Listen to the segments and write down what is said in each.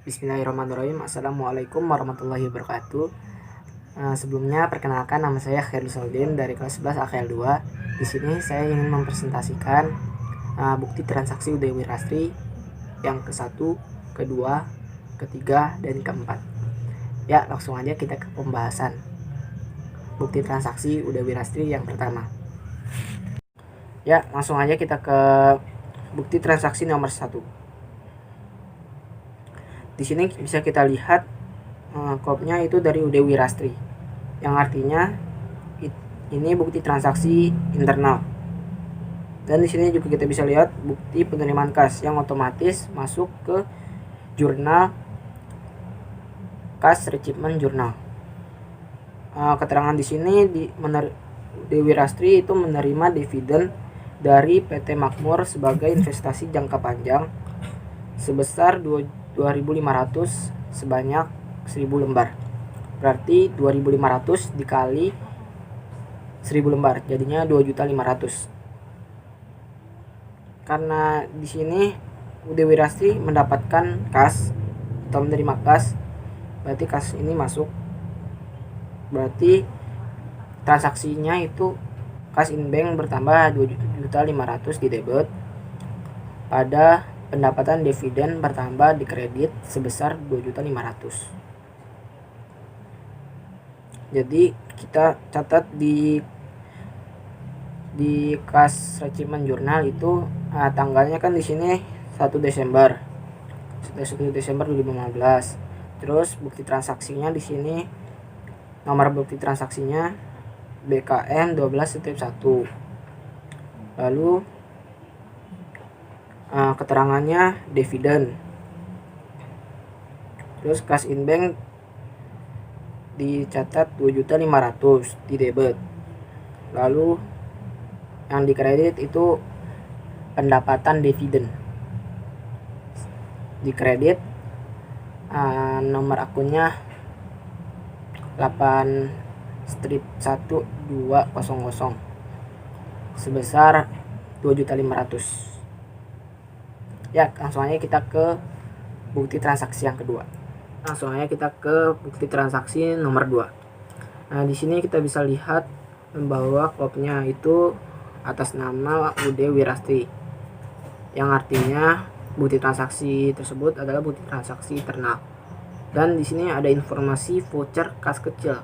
Bismillahirrahmanirrahim. Assalamualaikum warahmatullahi wabarakatuh. Sebelumnya perkenalkan, nama saya Khairul Soldin dari kelas 11 AKL 2. Di sini saya ingin mempresentasikan bukti transaksi UD Wirastri yang ke-1, ke-2, ke-3, dan ke-4. Ya, langsung aja kita ke pembahasan bukti transaksi UD Wirastri yang pertama. Ya, langsung aja kita ke bukti transaksi nomor 1. Di sini bisa kita lihat kopnya itu dari UD Wirastri, yang artinya ini bukti transaksi internal. Dan di sini juga kita bisa lihat bukti penerimaan kas yang otomatis masuk ke jurnal Cash Receivement Journal. Keterangan di sini UD Wirastri itu menerima dividen dari PT Makmur sebagai investasi jangka panjang sebesar 2.500 sebanyak 1.000 lembar. Berarti 2.500 dikali 1.000 lembar jadinya 2.500.000. Karena di sini UD Wirastri mendapatkan kas atau menerima kas, berarti kas ini masuk. Berarti transaksinya itu kas in bank bertambah 2.500.000 di debit. Pada pendapatan dividen bertambah di kredit sebesar 2.500.000. Jadi kita catat di Cash Receivement Journal itu tanggalnya kan di sini 1 Desember 2015. Terus bukti transaksinya di sini, nomor bukti transaksinya BKN 12/1. Lalu keterangannya dividen. Terus cash in bank dicatat 2.500.000 di debit. Lalu yang di kredit itu pendapatan dividen. Di kredit nomor akunnya 8/1200 sebesar 2.500.000. Ya, langsung aja kita ke bukti transaksi yang kedua. Langsung aja kita ke bukti transaksi nomor 2. Nah, di sini kita bisa lihat bahwa kopnya itu atas nama UD Wirastri, yang artinya bukti transaksi tersebut adalah bukti transaksi internal. Dan di sini ada informasi voucher kas kecil,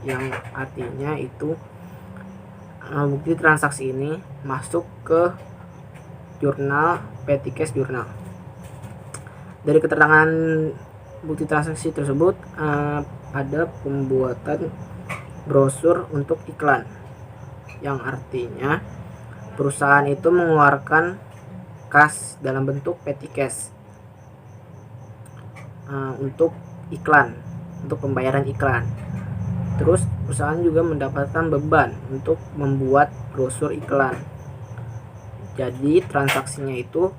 yang artinya itu bukti transaksi ini masuk ke jurnal Petty Cash Journal. Dari keterangan bukti transaksi tersebut ada pembuatan brosur untuk iklan, yang artinya perusahaan itu mengeluarkan kas dalam bentuk Petty Cash untuk iklan, untuk pembayaran iklan. Terus perusahaan juga mendapatkan beban untuk membuat brosur iklan. Jadi transaksinya itu,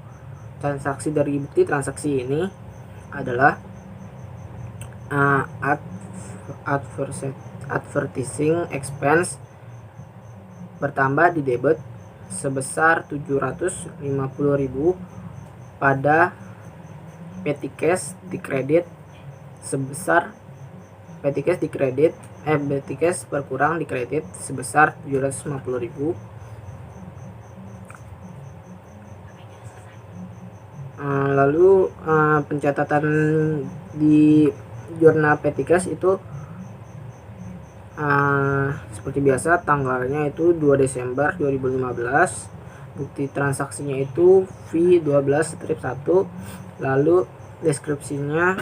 transaksi dari bukti transaksi ini adalah advertising expense bertambah di debit sebesar 750.000 pada petty cash di kredit sebesar petty cash berkurang di kredit sebesar 750.000. Lalu pencatatan di jurnal Petty Cash itu seperti biasa, tanggalnya itu 2 Desember 2015. Bukti transaksinya itu V12/1. Lalu deskripsinya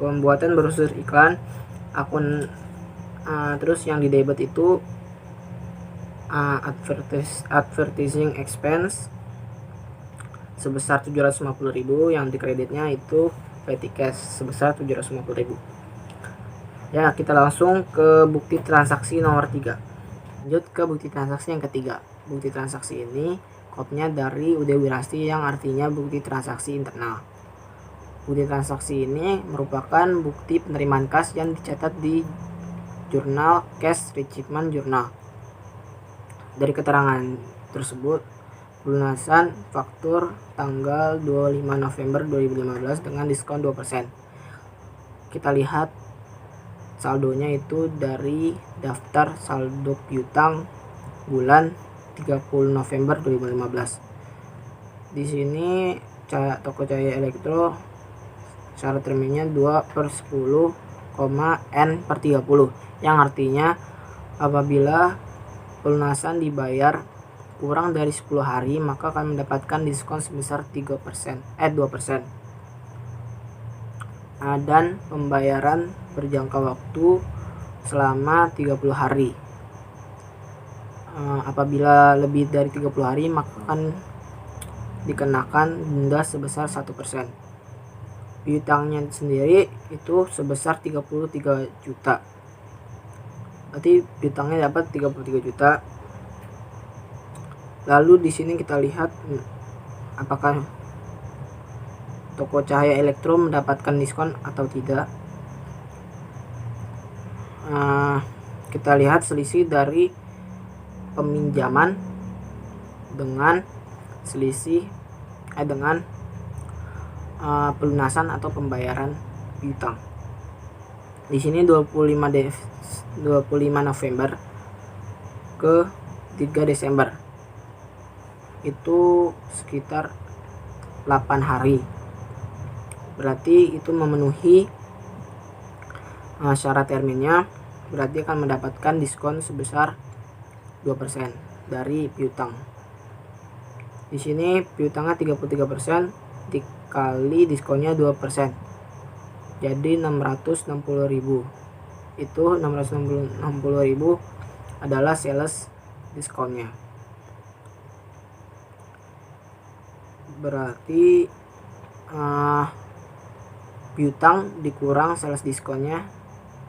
pembuatan brosur iklan, akun, terus yang di debit itu advertising expense sebesar 750.000, yang di kreditnya itu petty cash sebesar 750.000. Ya, kita langsung ke bukti transaksi nomor 3. Lanjut ke bukti transaksi yang ketiga. Bukti transaksi ini kopnya dari UD Wirastri, yang artinya bukti transaksi internal. Bukti transaksi ini merupakan bukti penerimaan kas yang dicatat di jurnal Cash Receivement Journal. Dari keterangan tersebut, pelunasan faktur tanggal 25 November 2015 dengan diskon 2%. kita lihat saldonya itu dari daftar saldo piutang bulan 30 November 2015. Di sini toko Cahaya Elektro syarat terminnya 2/10,N/30, yang artinya apabila pelunasan dibayar kurang dari 10 hari maka akan mendapatkan diskon sebesar 2%. Dan pembayaran berjangka waktu selama 30 hari. Apabila lebih dari 30 hari maka akan dikenakan denda sebesar 1%. Piutangnya sendiri itu sebesar 33 juta. Berarti piutangnya dapat 33 juta. Lalu di sini kita lihat apakah toko Cahaya Elektro mendapatkan diskon atau tidak. Kita lihat selisih dari peminjaman dengan pelunasan atau pembayaran piutang. Di sini 25 November ke 3 Desember itu sekitar 8 hari. Berarti itu memenuhi syarat terminnya, berarti akan mendapatkan diskon sebesar 2% dari piutang. Di sini piutangnya 33% dikali diskonnya 2%. Jadi 660.000. Itu 660.000 adalah sales diskonnya. Berarti piutang dikurang sales diskonnya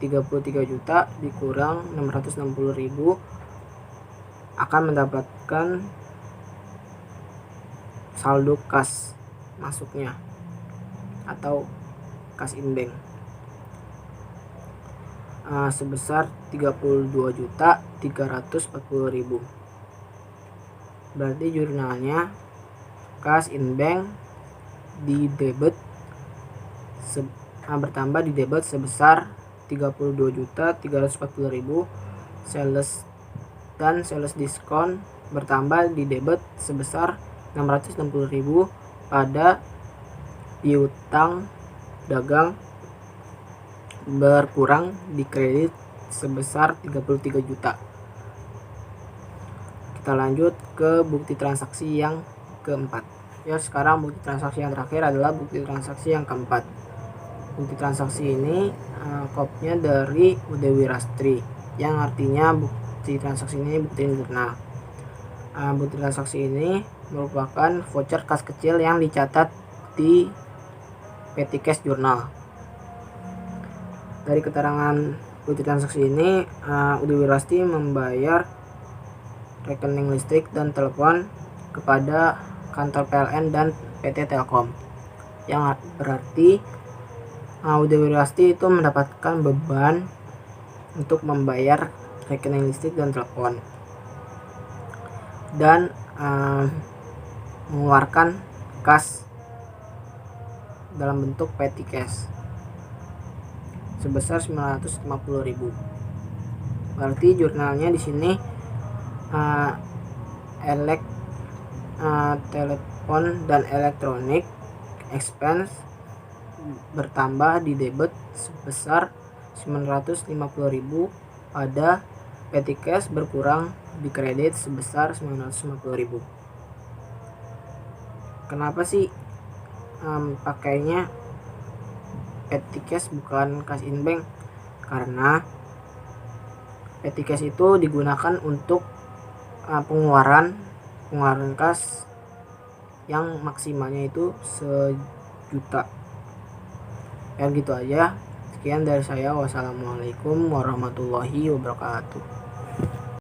33 juta dikurang 660.000 akan mendapatkan saldo kas masuknya atau kas in bank sebesar 32.340.000. Berarti jurnalnya kas in bank di debit bertambah di debit sebesar 32.340.000, sales diskon bertambah di debit sebesar 660.000 pada piutang dagang berkurang di kredit sebesar 33 juta. Kita lanjut ke bukti transaksi yang keempat. Ya, sekarang bukti transaksi yang terakhir adalah bukti transaksi yang keempat. Bukti transaksi ini kopnya dari UD Wirastri, yang artinya bukti transaksi ini bukti internal. Bukti transaksi ini merupakan voucher kas kecil yang dicatat di petty cash jurnal. Dari keterangan bukti transaksi ini, UD Wirastri membayar rekening listrik dan telepon kepada kantor PLN dan PT Telkom, yang berarti UD Wirastri itu mendapatkan beban untuk membayar rekening listrik dan telepon dan mengeluarkan kas dalam bentuk petty cash sebesar 950.000. Berarti jurnalnya di sini telepon dan elektronik expense bertambah di debit sebesar 950.000 pada petty cash berkurang di kredit sebesar 950.000. Kenapa sih pakainya petty cash bukan cash in bank? Karena petty cash itu digunakan untuk pengeluaran kas yang maksimalnya itu 1 juta. Ya gitu aja. Sekian dari saya. Wassalamualaikum warahmatullahi wabarakatuh.